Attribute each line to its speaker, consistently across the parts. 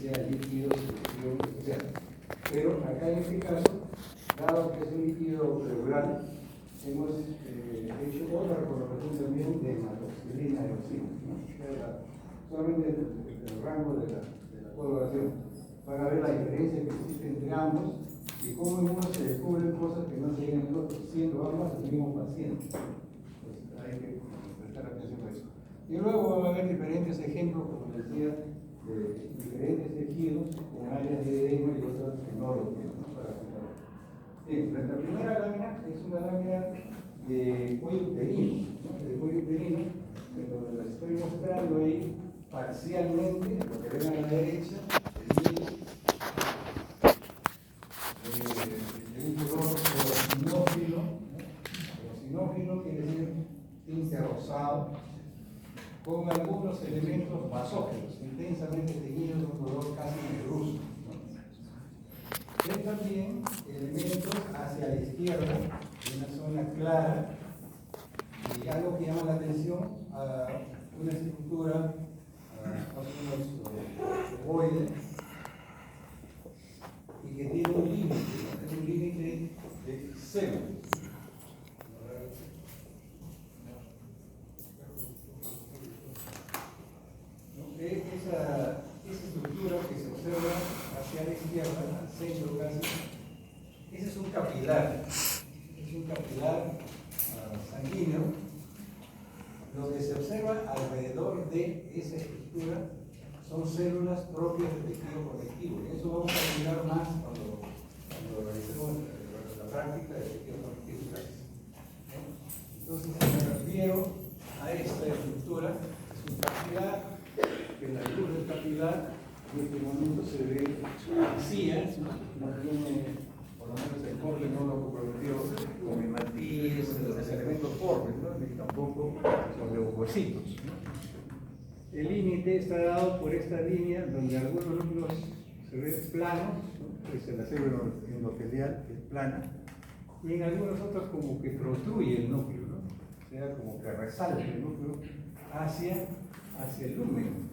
Speaker 1: sea líquido, solución, etc. Pero acá en este caso, dado que es un líquido regular, hemos hecho otra colocación también de hematoxilina de oxígeno, ¿no? Solamente el rango de la coloración, para ver la diferencia que existe entre ambos y cómo en uno se descubren cosas que no se ven en el otro, siendo ambas el mismo paciente. Pues hay que prestar atención a eso. Y luego va a haber diferentes ejemplos, como decía, de diferentes tejidos con áreas de edema y otras que no lo tienen, ¿no? Bien, nuestra primera lámina es una lámina de cuello uterino, ¿no? De cuello uterino, en donde la estoy mostrando ahí parcialmente, lo que ven a la derecha, de un color eosinófilo, ¿no? Eosinófilo quiere decir tinte rosado, con algunos elementos basófilos, intensamente teñidos de un color casi negruzco, ¿no? Ven también elementos hacia la izquierda, en una zona clara, y algo que llama la atención, a una estructura más o menos ovoide, y que tiene un límite, ¿no? Es un límite de células. Esa estructura que se observa hacia la izquierda, al centro casi, ese es un capilar, sanguíneo. Lo que se observa alrededor de esa estructura son células propias del tejido conectivo, y eso vamos a mirar más cuando realicemos la práctica de tejido conectivo. Entonces, me refiero a esta estructura, es un capilar, que la luz del capilar en este momento se ve vacía, no tiene, por lo menos el borde no lo comprometió con hematíes, los elementos formes, ¿no? Ni tampoco los leucocitos, ¿no? El límite está dado por esta línea donde algunos núcleos se ven planos, ¿no? Es la célula endotelial, que es plana, y en algunos otros como que protruye el núcleo, ¿no? O sea, como que resalta el núcleo hacia el lumen,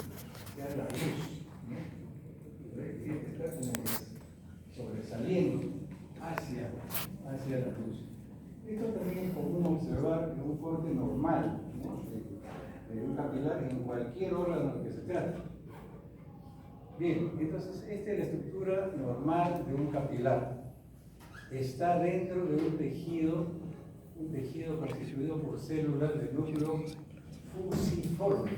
Speaker 1: hacia la luz, ¿no? Está como sobresaliendo hacia la luz. Esto también es común observar en un corte normal, ¿no? de un capilar en cualquier órgano que se trate. Bien, entonces esta es la estructura normal de un capilar. Está dentro de un tejido constituido por células del núcleo fusiforme.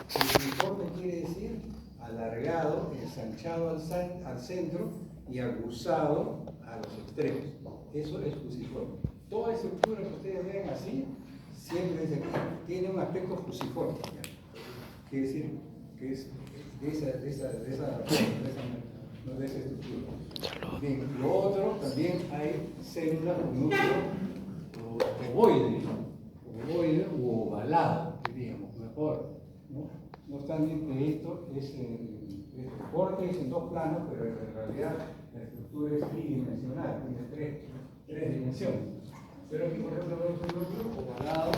Speaker 1: Fusiforme quiere decir alargado, ensanchado al centro y aguzado a los extremos. Eso es fusiforme. Toda estructura que ustedes vean así, siempre tiene un aspecto fusiforme. Quiere decir que es de esa estructura. Bien, lo otro, también hay células con núcleo ovoide u ovalado, diríamos, mejor, ¿no? No obstante, esto es este corte es en dos planos, pero en realidad la estructura es tridimensional, tiene tres dimensiones. Pero aquí, por ejemplo, vemos un núcleo ovalado,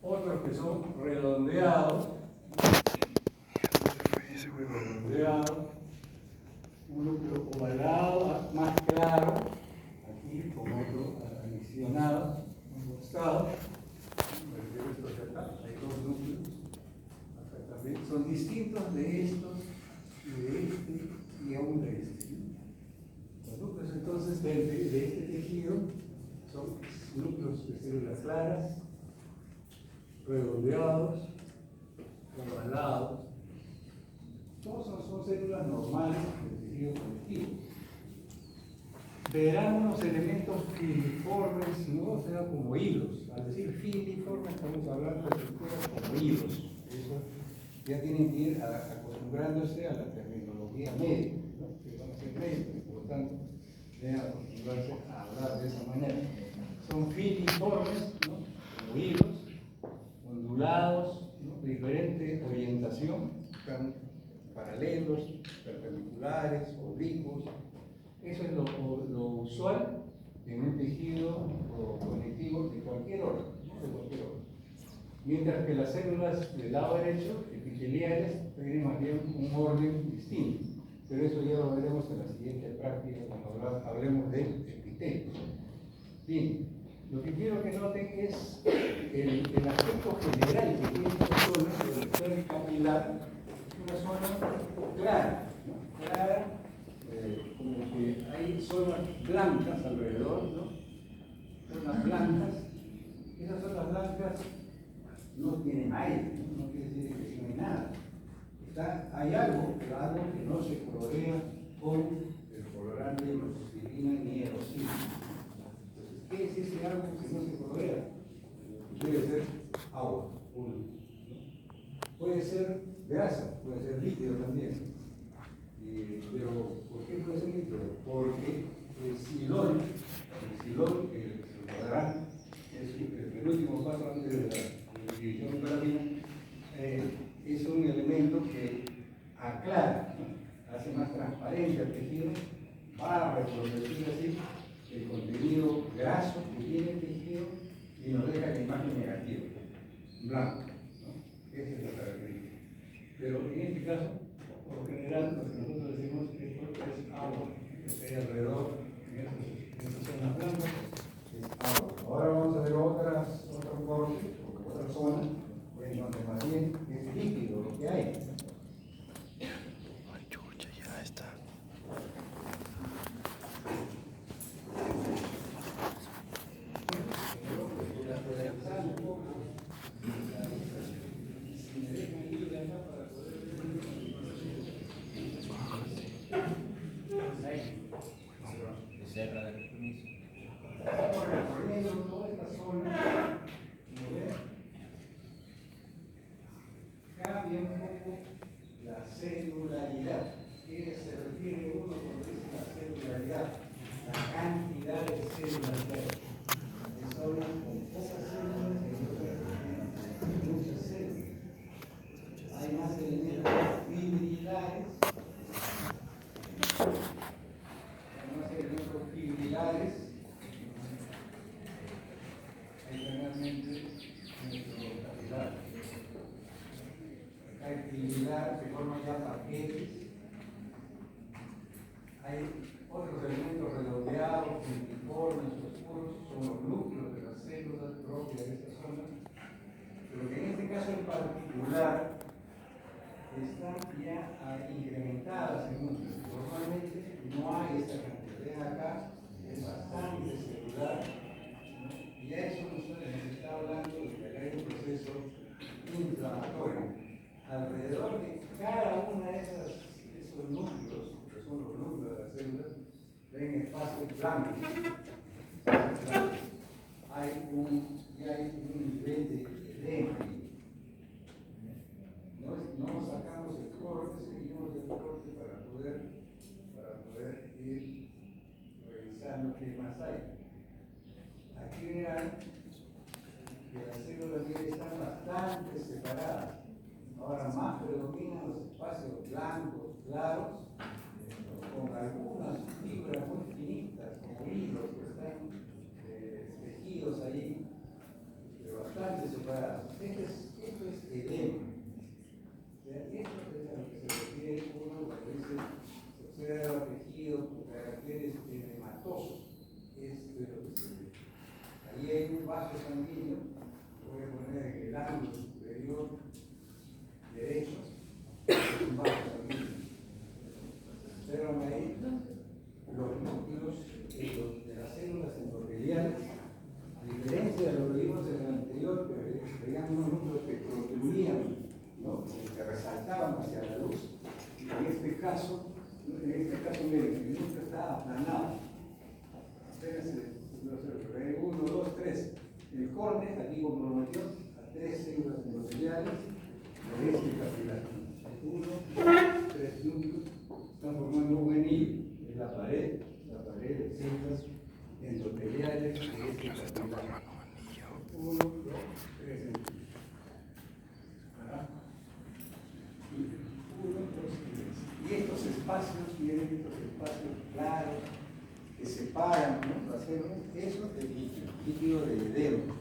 Speaker 1: otros que son redondeados, un núcleo ovalado más claro, aquí con otro adicionado, un costado. Hay dos núcleos, acá también, son distintos de estos, de este y aún de este. Los núcleos entonces de este tejido son núcleos de células claras, redondeados, ovalados. Todos son células normales del tejido conectivo. Verán unos elementos filiformes, ¿no? O sea, como hilos. Al decir filiforme estamos hablando de estructuras como hilos. Eso ya tienen que ir acostumbrándose a la terminología médica, ¿no? Que van a ser médicos y por lo tanto deben acostumbrarse a hablar de esa manera. Son filiformes, ¿no? Como hilos, ondulados, ¿no? De diferente orientación, están paralelos, perpendiculares, oblicuos. Eso es lo usual en un tejido conectivo de cualquier órgano, ¿no? De cualquier órgano. Mientras que las células del lado derecho, epiteliales, tienen más bien un orden distinto. pero eso ya lo veremos en la siguiente práctica cuando hablemos del epitelio. Bien, lo que quiero que noten es el aspecto general que tiene esta zona, el sector capilar, una zona clara, ¿no? Clara, como que hay zonas blancas alrededor, ¿no? Zonas blancas. Esas zonas blancas no tienen aire, no quiere decir que no hay nada. Hay algo que no se colorea con el colorante motociclina ni eosina. Entonces, ¿qué es ese algo que no se colorea? Debe ser agua, uno, ¿no? Puede ser grasa, puede ser líquido también. Pero, ¿por qué puede ser líquido? Porque el silón, que se recordarán, es el penúltimo paso antes de la división operativa, es un elemento que aclara, ¿no? Hace más transparente el tejido, barre, por decirlo así, el contenido graso que tiene el tejido y nos deja la imagen negativa, blanco, ¿no? Esa es la característica. Pero en este caso, por lo general, lo que nosotros decimos esto es agua, que hay alrededor, en esas zonas blancas, es agua. Ahora vamos a ver otro corte, otra zona, en donde más bien es líquido lo que hay.
Speaker 2: Ay, chucha, ya está.
Speaker 1: Estamos recorriendo toda esta zona, como ven, cambia un poco la celularidad. ¿Qué se refiere uno cuando dice la celularidad? La cantidad de células que hay. Es zonas con pocas células y otras con muchas células. Hay más elementos fibrilares. Hay generalmente nuestro capilar. Hay fibrilar, se forman ya paquetes. Hay otros elementos redondeados, uniformes, oscuros, son los núcleos de las células propias de esta zona. Pero que en este caso en particular están ya incrementadas en número. Normalmente no hay esta cantidad. Ven acá, es bastante celular, ¿no? Y a eso nos está hablando de que hay un proceso inflamatorio. Alrededor de cada una de esos núcleos, que son los núcleos de las células, ven espacios blancos. Hay un nivel de edema. No sacamos el corte, seguimos el corte para poder ir revisando qué más hay. Aquí verán que las células ya están bastante separadas. Ahora más predominan los espacios blancos, claros, con algunas fibras muy finitas, como hilos que están tejidos ahí, pero bastante separados. Esto es edema. Esto es a lo que se refiere uno cuando dice se observa tejido con caracteres edematosos. Esto es lo que se ve. Ahí hay un vaso sanguíneo, voy a poner en el ángulo superior derecho, es un vaso sanguíneo. Observan ahí los núcleos de las células endoteliales, a diferencia de lo que vimos en el anterior, que veían unos núcleos que protruían, ¿no? Que resaltaban hacia la luz. En este caso, miren, el núcleo está aplanado. Espérense, uno, dos, tres. El córnea, aquí comprometió a 3 células endoteliales de este capilar. 1, 3 núcleos están formando un anillo. Es la pared de células endoteliales de este capilar. 1, 2, 3 centímetros. Y estos espacios, miren, estos espacios claros que separan, ¿no?, las células, eso es líquido de edema.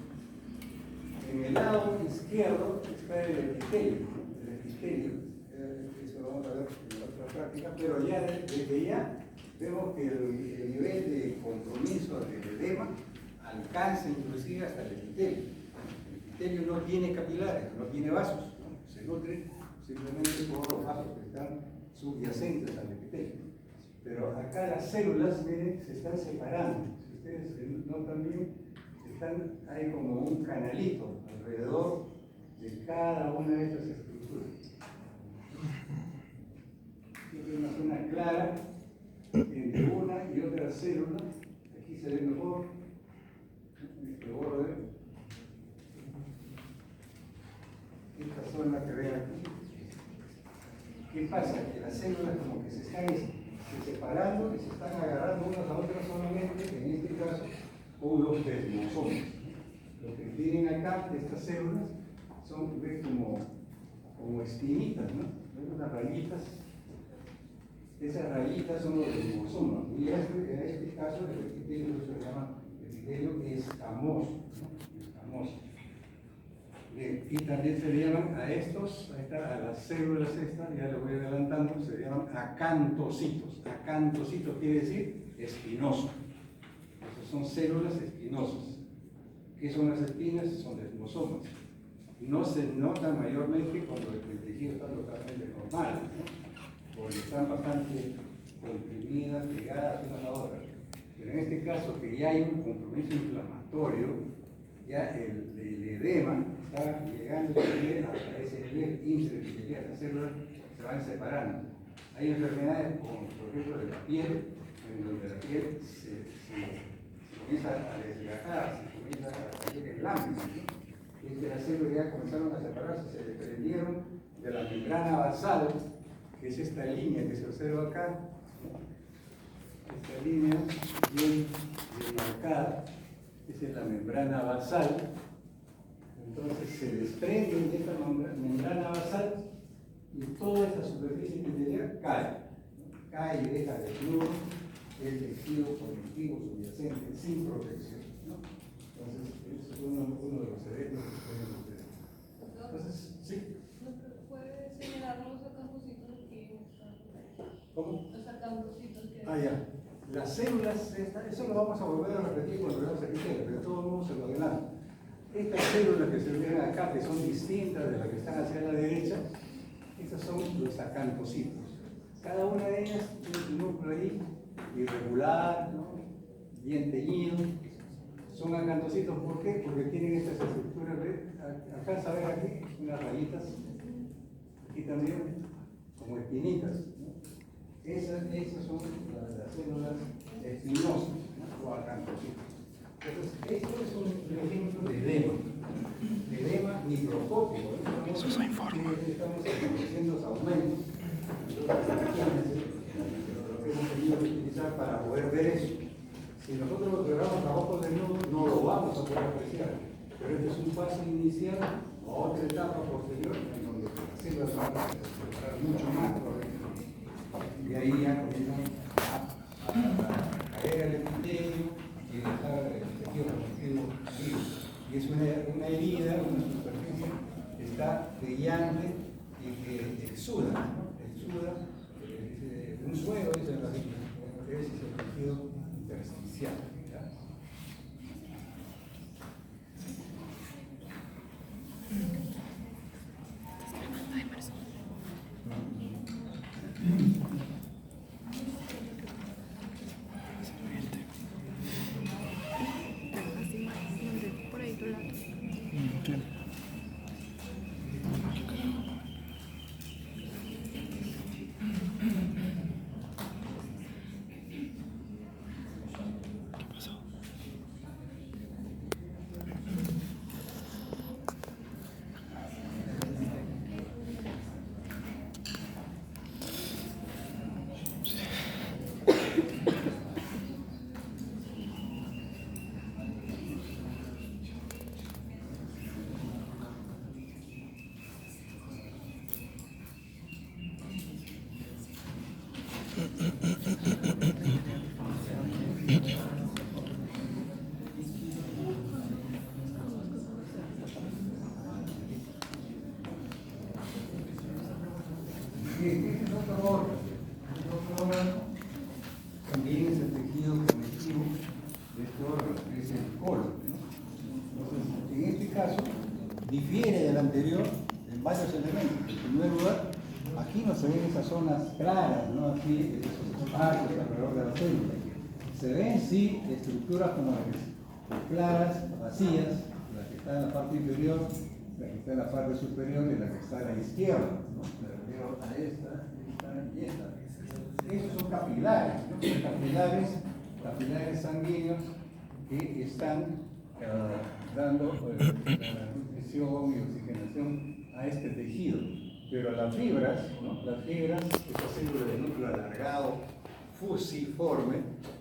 Speaker 1: En el lado izquierdo está el epitelio, eso lo vamos a ver en la otra práctica, pero ya desde ya vemos que el nivel de compromiso del edema alcanza inclusive hasta el epitelio. El epitelio no tiene capilares, no tiene vasos, ¿no? Se nutre simplemente por los vasos que están subyacentes al epitelio. Pero acá las células, miren, se están separando. Si ustedes notan bien, hay como un canalito alrededor de cada una de estas estructuras. Siempre una zona clara entre una y otra célula. Aquí se ve mejor este borde. Esta zona que ven aquí. ¿Qué pasa? Que las células como que se están separando y se están agarrando unas a otras solamente, en este caso, con los desmosomas. Lo que tienen acá, estas células, son como espinitas, ¿no? ¿Ven unas rayitas? Esas rayitas son los desmosomas. Y en este caso, el epitelio se llama epitelio escamoso, ¿no? Escamoso. Bien, y también se llaman a las células estas, ya les voy adelantando, se llaman acantocitos. Acantocitos quiere decir espinoso. Esas son células espinosas. ¿Qué son las espinas? Son desmosomas. No se notan mayormente cuando el tejido está totalmente normal, ¿no? Porque están bastante comprimidas, pegadas unas a otras. Pero en este caso, que ya hay un compromiso inflamatorio, ya el edema está llegando hasta ese nivel intraepitelial, las células se van separando. Hay enfermedades como, por ejemplo, de la piel, en donde la piel se comienza a desgastar, se comienza a salir en láminas, ¿no? Y que las células ya comenzaron a separarse, se desprendieron de la membrana basal, que es esta línea que se observa acá, ¿no? Esta línea bien marcada. Esa es la membrana basal. Entonces se desprenden de esta membrana basal y toda esta superficie epitelial cae y deja desnudo el tejido conectivo subyacente sin protección, ¿no? Entonces, ese es uno de los eventos que pueden suceder. Entonces, sí.
Speaker 2: ¿Puede señalar los acantocitos que
Speaker 1: ¿Cómo?
Speaker 2: los acantocitos que
Speaker 1: Ya. Las células, eso lo vamos a volver a repetir cuando veamos el epitelio, pero de todos modos se lo adelanto. Estas células que se ven acá, que son distintas de las que están hacia la derecha, estas son los acantocitos. Cada una de ellas tiene un núcleo ahí irregular, ¿no? Bien teñido. Son acantocitos, ¿por qué? Porque tienen estas estructuras, alcanza a ver aquí unas rayitas, aquí también, como espinitas, ¿no? Esas son las células espinosas, ¿no? O acantocitos. Entonces, esto es un ejemplo de edema microscópico.
Speaker 3: Eso se informa.
Speaker 1: Estamos haciendo aumentos. Lo que hemos tenido que utilizar para poder ver eso. Si nosotros lo grabamos a ojos desnudos, no lo vamos a poder apreciar. Pero este es un paso inicial a otra etapa posterior en donde las células van a preparar mucho más correctamente. Y ahí ya comienzan a caer el epitelio y dejar el tejido conectivo vivo. Y es una herida, una superficie que está brillante y que exuda, ¿no? Exuda un suero, dicen las Biblias, que es el tejido intersticial.
Speaker 3: Por ahí tu lado. ¿Qué pasó?
Speaker 1: Este es otro órgano. también es el tejido conectivo de este órgano, que es el colon, ¿no? Entonces, en este caso, difiere del anterior en varios elementos. En primer lugar, aquí no se ven esas zonas claras, ¿no? Aquí, esos espacios alrededor de la célula. Se ven, sí, estructuras como las claras, vacías, la que está en la parte inferior, la que está en la parte superior y la que está a la izquierda, ¿no? Me refiero a esta y esta. Esos son capilares, ¿no? Son capilares sanguíneos que están dando la nutrición y oxigenación a este tejido. Pero las fibras, ¿no? Las fibras, esta célula de núcleo alargado, fusiforme,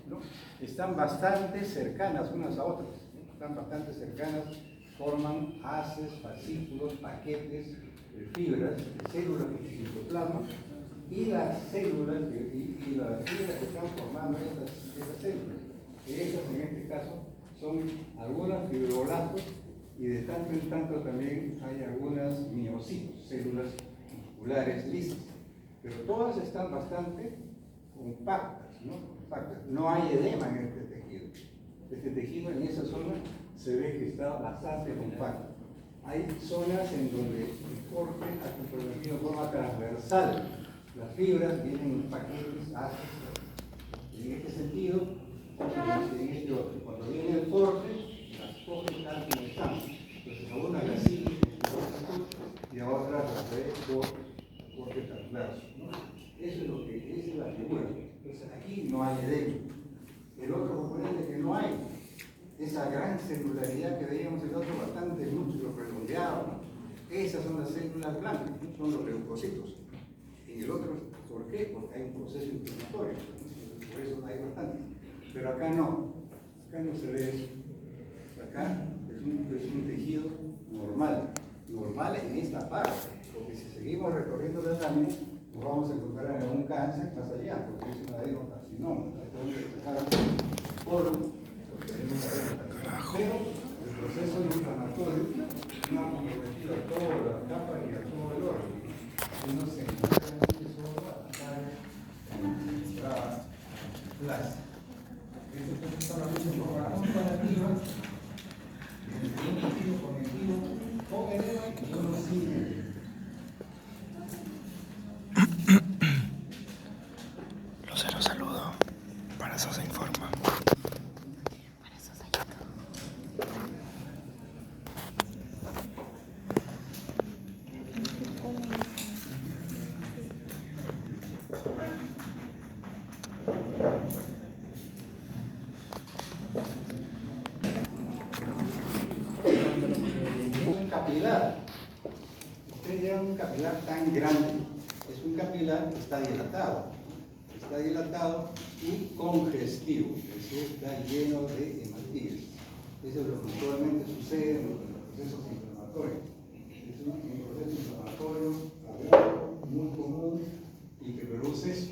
Speaker 1: ¿no? Están bastante cercanas unas a otras, ¿no? Están bastante cercanas, forman haces, fascículos, paquetes de fibras, de células de citoplasma, y las células y las fibras que están formando estas células. Esas en este caso son algunas fibroblastos y de tanto en tanto también hay algunas miocitos, células musculares lisas. Pero todas están bastante compactas, ¿no? Compactas. No hay edema en este tejido. Este tejido en esa zona se ve que está bastante compacto. Hay zonas en donde el corte ha comprometido de forma transversal. Las fibras vienen en paquetes ácidos. En este sentido, en este otro. Cuando viene el corte, las coges tal como están. Entonces a una las sigue y a otras las ve por corte transverso, ¿no? Eso es lo que esa es la figura. Entonces aquí no hay edema. El otro componente que no hay, esa gran celularidad que veíamos el otro, bastante núcleo redondeado, ¿no? Esas son las células blancas, ¿no? Son los leucocitos. En el otro, ¿por qué? Porque hay un proceso inflamatorio, ¿no? Por eso hay bastante. Pero acá no se ve eso. Acá es un tejido normal en esta parte, porque si seguimos recorriendo la lámina, nos vamos a encontrar en un cáncer más allá, porque es un adenocarcinoma. Pero el proceso inflamatorio no ha comprometido a toda la capa y a todo el órgano. Y no se encuentra en eso a la plaza. Esto está hablando de forma comparativa entre un tejido conectivo con edema y uno sin edema.
Speaker 3: Lucero, saludo. Para eso se informa.
Speaker 1: Un capilar. Ustedes llevan un capilar tan grande. Es un capilar que está dilatado. Está dilatado y congestivo. Es decir, está lleno de hematíes. Eso es lo que usualmente sucede en los procesos inflamatorios. Es un proceso inflamatorio agudo, muy común y que produce eso.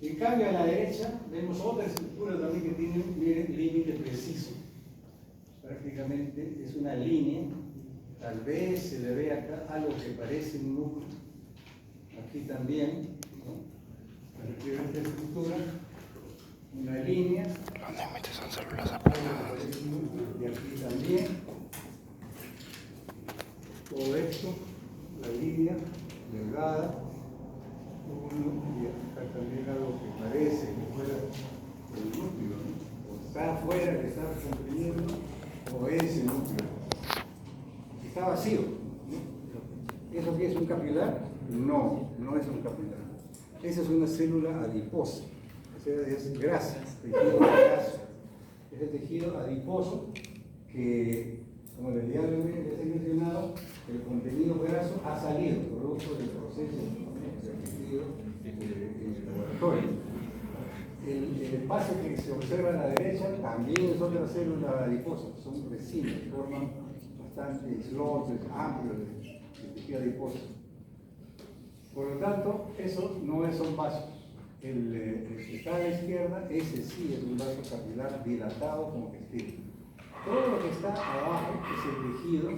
Speaker 1: En cambio, a la derecha vemos otra estructura también que tiene un límite preciso. Prácticamente es una línea, tal vez se le ve acá algo que parece un núcleo, aquí también, ¿no? Refiero a esta estructura, una línea,
Speaker 3: Los límites son células aplanadas.
Speaker 1: y aquí también, todo esto, la línea delgada, y acá también algo que parece que fuera el núcleo, ¿no? O está afuera que está comprimiendo, o es el núcleo. Está vacío, ¿no? ¿Eso qué es un capilar? No es un capilar. Esa es una célula adiposa, o sea, es grasa, tejido graso. Es el tejido adiposo que, como les he mencionado, el contenido graso ha salido producto del proceso del tejido en el laboratorio. El espacio que se observa a la derecha también es otra célula adiposa, son resinas, forman bastante islotes amplios de tejido adiposo. Por lo tanto, esos no son vasos. El que está a la izquierda, ese sí es un vaso capilar dilatado como testigo. Todo lo que está abajo es el tejido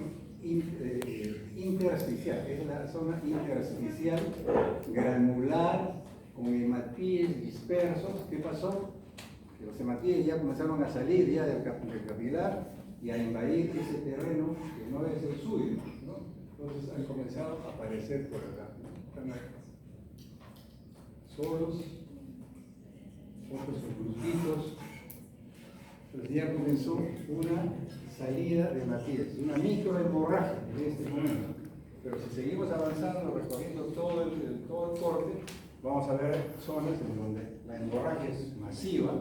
Speaker 1: intersticial, es la zona intersticial granular con hematíes hematíes dispersos. ¿Qué pasó? Que los hematíes ya comenzaron a salir ya del capilar y a invadir ese terreno que no es el suyo, ¿no? Entonces han comenzado a aparecer por acá, ¿no? Están acá. Solos, otros en grupitos. Entonces ya comenzó una salida de hematíes, una microhemorragia en este momento. Pero si seguimos avanzando, recorriendo todo el corte, vamos a ver zonas en donde la hemorragia es masiva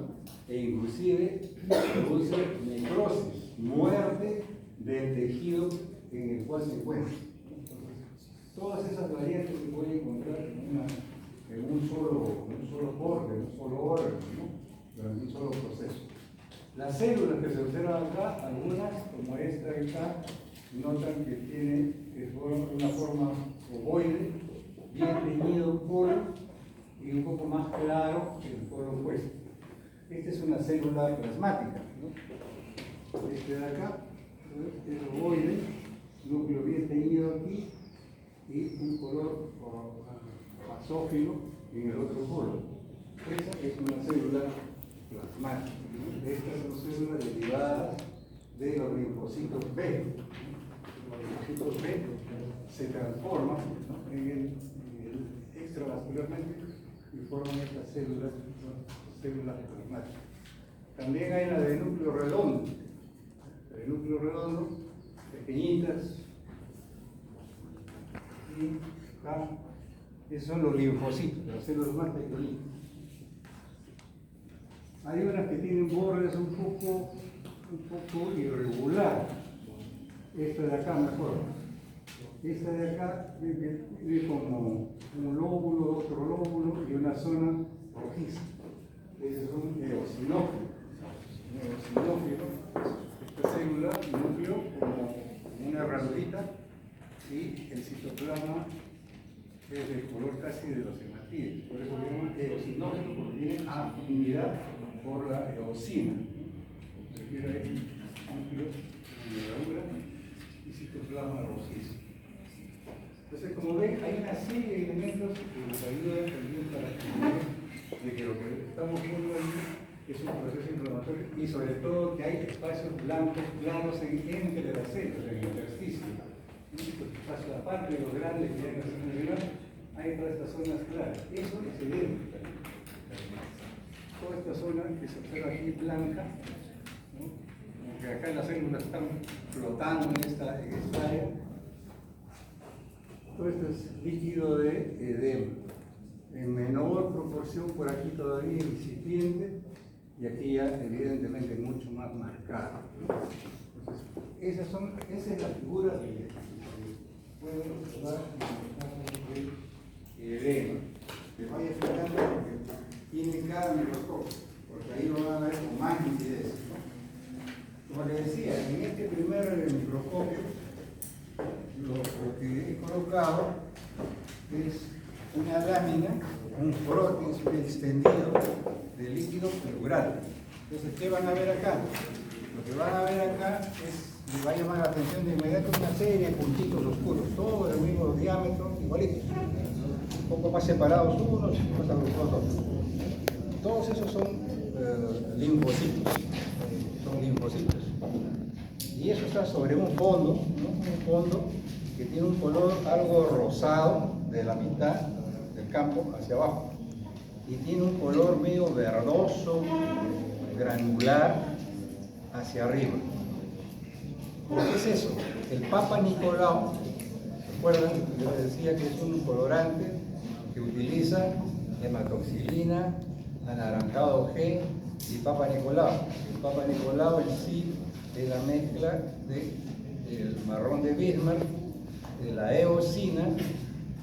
Speaker 1: e inclusive produce necrosis, muerte del tejido en el cual se encuentra. Entonces, todas esas variantes se pueden encontrar en un solo corte, en un solo órgano, ¿no? En un solo proceso. Las células que se observan acá, algunas, como esta de acá, notan que tiene una forma ovoide, bien teñido un polo y un poco más claro que el polo opuesto. Esta es una célula plasmática, ¿no? Este de acá es ovoide, núcleo bien teñido aquí y un color basófilo en el otro polo. Esa es una célula plasmática, ¿no? Estas son células derivadas de los linfocitos B. Los linfocitos B se transforman, ¿no? en el extravascularmente y forman estas células, ¿no? Células plasmáticas. También hay la de núcleo redondo. La de núcleo redondo, pequeñitas. Y acá, esos son los linfocitos, las células más pequeñitas. Hay unas que tienen bordes un poco irregular. Esta de acá mejor. Esta de acá tiene como un lóbulo, otro lóbulo y una zona rojiza. Ese es un eosinófilo. Esta célula, núcleo, como una ranurita y el citoplasma es del color casi de los hematíes. Por eso se llama eosinófilo porque tiene afinidad por la eosina. Prefiero ahí núcleo, nervadura y citoplasma rojizo. Entonces, como ven, hay una serie de elementos que nos ayudan también para entender de que lo que estamos viendo ahí es un proceso inflamatorio y sobre todo que hay espacios blancos claros entre las células, en el intersticio. Espacio aparte de los grandes que hay en la zona neuronal, hay todas estas zonas claras. Eso es evidente. Toda esta zona que se observa aquí blanca, ¿no? Como que acá las células están flotando en esta área. Todo esto es líquido de edema. En menor proporción por aquí todavía incipiente y aquí ya evidentemente mucho más marcado, ¿no? Entonces, esa es la figura que pueden observar en el caso del edema. Que vaya explicando porque tiene cada microscopio, porque ahí lo van a ver con más nitidez, ¿no? Como les decía, en este primer microscopio lo que he colocado es una lámina, un prótesis extendido de líquido pleural. Entonces, ¿qué van a ver acá? Lo que van a ver acá es, les va a llamar la atención de inmediato una serie de puntitos oscuros, todos del mismo diámetro, igualitos, un poco más separados unos, más agrupados otros. Todos esos son linfocitos, y eso está sobre un fondo, ¿no? Un fondo que tiene un color algo rosado de la mitad del campo hacia abajo y tiene un color medio verdoso, granular hacia arriba. ¿Qué es eso? El Papa Nicolau, ¿recuerdan? Yo les decía que es un colorante que utiliza hematoxilina, anaranjado G y Papa Nicolau. El Papa Nicolau en sí es la mezcla del marrón de Bismarck, de la eosina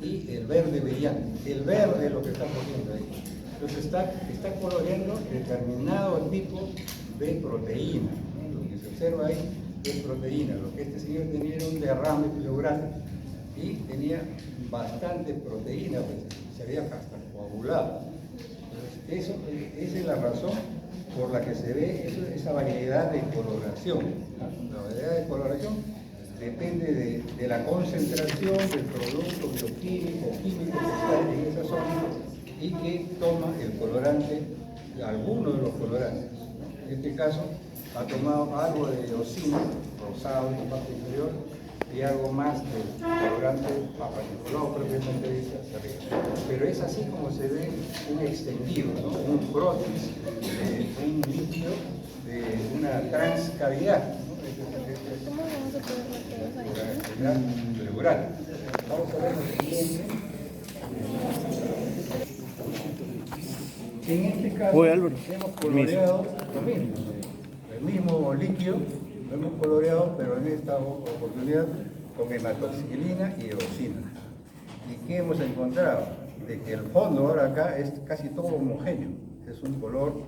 Speaker 1: y el verde brillante. El verde es lo que está poniendo ahí. Entonces está coloreando determinado tipo de proteína, ¿no? Lo que se observa ahí es proteína. Lo que este señor tenía era un derrame pleural y tenía bastante proteína, pues se había hasta coagulado. Entonces, esa es la razón por la que se ve esa variedad de coloración, ¿no? La variedad de coloración depende de la concentración del producto bioquímico o químico que está en esa zona
Speaker 4: y que toma el colorante, alguno de los colorantes. En este caso, ha tomado algo de eosina, rosado en la parte inferior, y algo más del colorante Papa Nicolau propiamente dicho hacia arriba. Pero es así como se ve un extendido, ¿no? Un prótesis, un líquido de una transcavidad, ¿no?
Speaker 2: ¿Cómo vamos a poder ver todos ahí?
Speaker 4: La pleural. Vamos a ver lo siguiente. En este caso
Speaker 3: Oye, Álvaro.
Speaker 4: hemos coloreado lo mismo, el mismo líquido, lo hemos coloreado, pero en esta oportunidad con hematoxilina y eosina. ¿Y qué hemos encontrado? De que el fondo ahora acá es casi todo homogéneo, es un color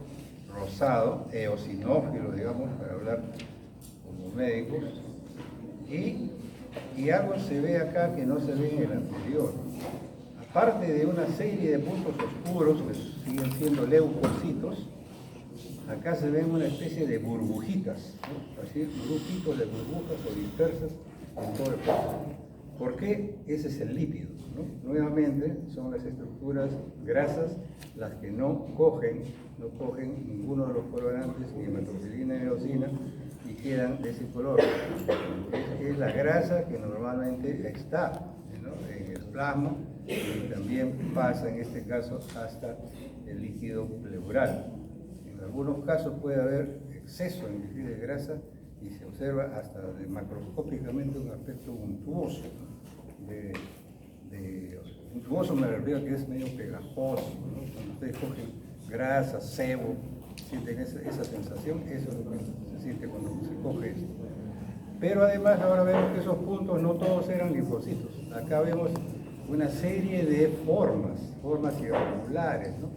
Speaker 4: rosado, eosinófilo, digamos, para hablar como médicos, y algo se ve acá que no se ve en el anterior. Aparte de una serie de puntos oscuros que siguen siendo leucocitos, acá se ven una especie de burbujitas, ¿no? Así, grupitos de burbujas o dispersas en todo el cuerpo. ¿Por qué? Ese es el lípido, ¿no? Nuevamente son las estructuras grasas las que no cogen ninguno de los colorantes, ni hematoxilina ni eosina, y quedan de ese color. Es la grasa que normalmente está, ¿no?, en el plasma, y también pasa en este caso hasta el líquido pleural. En algunos casos puede haber exceso en líquido de grasa y se observa hasta macroscópicamente un aspecto untuoso. Untuoso me refiero a que es medio pegajoso, ¿no? Cuando ustedes cogen grasa, sebo, sienten esa sensación, eso es lo que se siente cuando se coge esto. Pero además ahora vemos que esos puntos no todos eran linfocitos. Acá vemos una serie de formas irregulares, ¿no?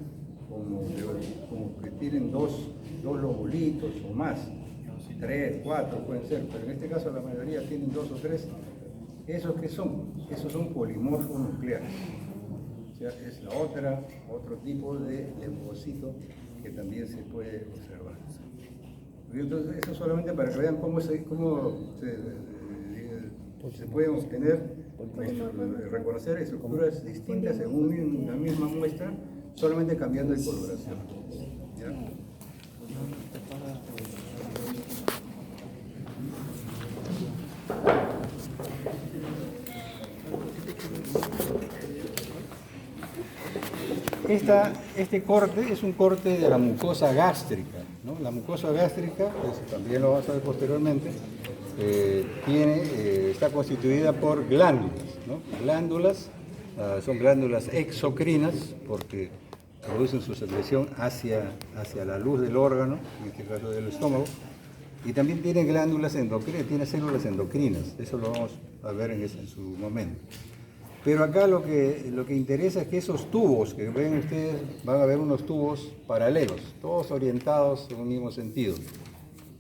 Speaker 4: Como que tienen dos lobulitos o más, 3, 4 pueden ser, pero en este caso la mayoría tienen 2 o 3. ¿Esos qué son? Esos son polimorfos nucleares. O sea, es otro tipo de linfocito que también se puede observar. Entonces, eso solamente para que vean cómo se pueden obtener, reconocer estructuras distintas en una misma muestra, solamente cambiando de coloración. ¿Ya? Este corte es un corte de la mucosa gástrica, ¿no? La mucosa gástrica, pues, también lo vamos a ver posteriormente, está constituida por glándulas, ¿no? Glándulas, son glándulas exocrinas porque producen su secreción hacia la luz del órgano, en este caso del estómago, y también tiene glándulas endocrinas, tiene células endocrinas, eso lo vamos a ver en su momento. Pero acá lo que interesa es que esos tubos que ven ustedes, van a ver unos tubos paralelos, todos orientados en un mismo sentido.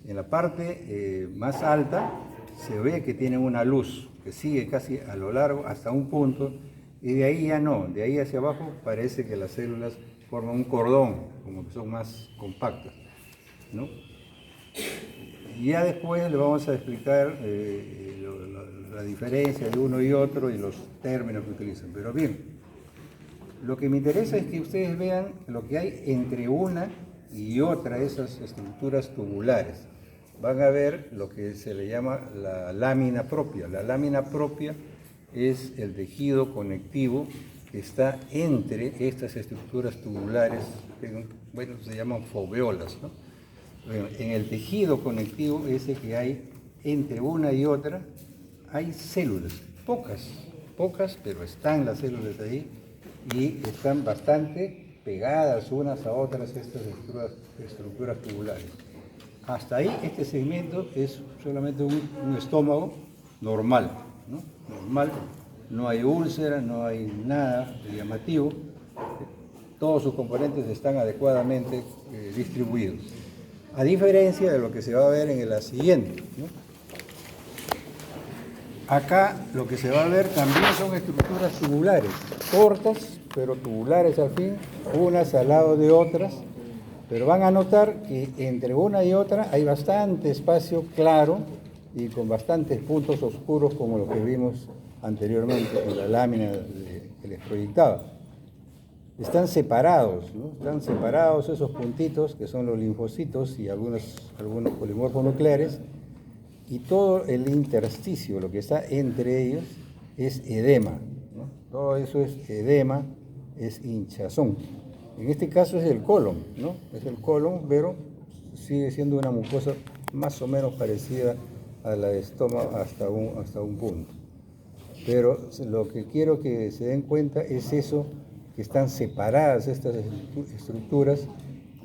Speaker 4: En la parte más alta se ve que tiene una luz que sigue casi a lo largo hasta un punto, y de ahí ya no, de ahí hacia abajo parece que las células forman un cordón, como que son más compactas, ¿no? Y ya después le vamos a explicar la diferencia de uno y otro y los términos que utilizan. Pero bien, lo que me interesa es que ustedes vean lo que hay entre una y otra de esas estructuras tubulares. Van a ver lo que se le llama la lámina propia. La lámina propia es el tejido conectivo que está entre estas estructuras tubulares, que, bueno, se llaman foveolas, ¿no? Bueno, en el tejido conectivo ese que hay entre una y otra, hay células, pocas, pero están las células ahí y están bastante pegadas unas a otras estas estructuras tubulares. Hasta ahí este segmento es solamente un estómago normal, ¿no? Normal, no hay úlcera, no hay nada de llamativo, todos sus componentes están adecuadamente distribuidos. A diferencia de lo que se va a ver en la siguiente, ¿no? Acá lo que se va a ver también son estructuras tubulares, cortas, pero tubulares al fin, unas al lado de otras, pero van a notar que entre una y otra hay bastante espacio claro y con bastantes puntos oscuros como los que vimos anteriormente en la lámina que les proyectaba. están separados, ¿no? Están separados esos puntitos que son los linfocitos y algunos polimorfos nucleares, y todo el intersticio, lo que está entre ellos, es edema, ¿no? Todo eso es edema, es hinchazón. En este caso es el colon, ¿no? Es el colon, pero sigue siendo una mucosa más o menos parecida a la de estómago hasta un punto. Pero lo que quiero que se den cuenta es eso, que están separadas estas estructuras,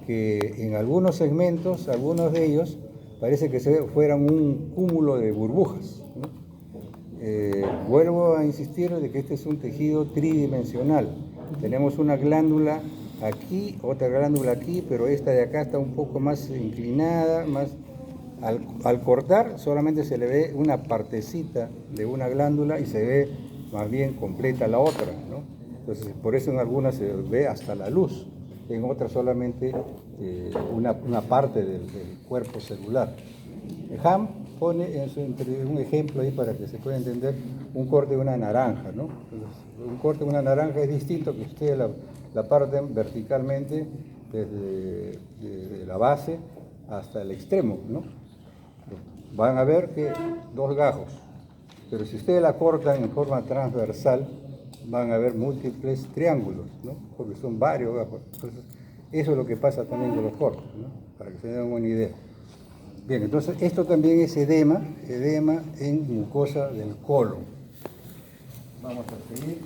Speaker 4: que en algunos segmentos, algunos de ellos, parece que fueran un cúmulo de burbujas, ¿no? Vuelvo a insistir de que este es un tejido tridimensional. Tenemos una glándula aquí, otra glándula aquí, pero esta de acá está un poco más inclinada, al cortar solamente se le ve una partecita de una glándula y se ve más bien completa la otra, ¿no? Entonces, por eso en algunas se ve hasta la luz, en otras solamente una parte del cuerpo celular. Ham pone un ejemplo ahí para que se pueda entender un corte de una naranja, ¿no? Entonces, un corte de una naranja es distinto que ustedes la parten verticalmente desde la base hasta el extremo, ¿no? Van a ver que 2 gajos, pero si ustedes la cortan en forma transversal, van a ver múltiples triángulos, ¿no? Porque son varios gajos. Entonces, eso es lo que pasa también con los cortes, ¿no? Para que se den una idea. Bien, entonces esto también es edema en mucosa del colon. Vamos a seguir.